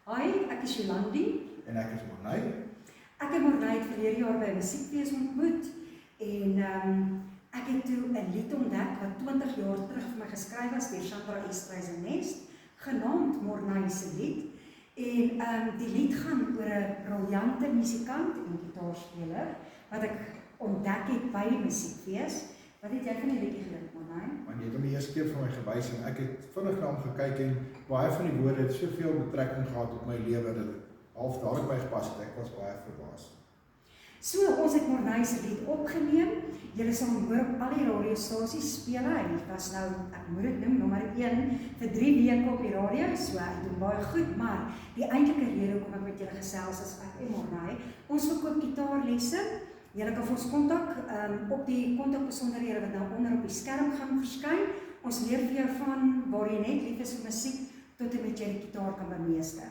Hi, ek is Jolandi. En ek is Morney. Ek het Morney verlede jaar by 'n musiekfees ontmoet en ek het toe 'n lied ontdek wat 20 jaar terug vir my geskryf was deur Chandra Estreisen-Nest, genaamd Morney se lied. En die lied gaan oor 'n briljante musikant en gitaarspeler wat ek ontdek het by die musiekfees. Wat het jy van die liedjie gedink, Morney? Want jy het hom die eerste keer vir my gewys en ek het vinnig na hom gekyk en baie van die woorde het soveel betrekking gehad op my lewe dat dit half daar by gepas het. Ek was baie verbaas. So, ons het Morney se lied opgeneem. Julle sal hom hoor op al die radiostasies speel. Hy was nou, ek moet dit noem, nommer 1 vir 3 weke op die radio. So, hy doen baie goed, maar die eintlike rede hoekom ek met julle gesels is ek en Morney. Ons verkoop gitaarlesse. Julle kan vir ons kontak op die kontakbesonderhede wat nou onder op die skerm gaan verskyn. Ons leer vir jou van waar jy net lief is vir musiek tot en met jy die gitaar kan bemeester.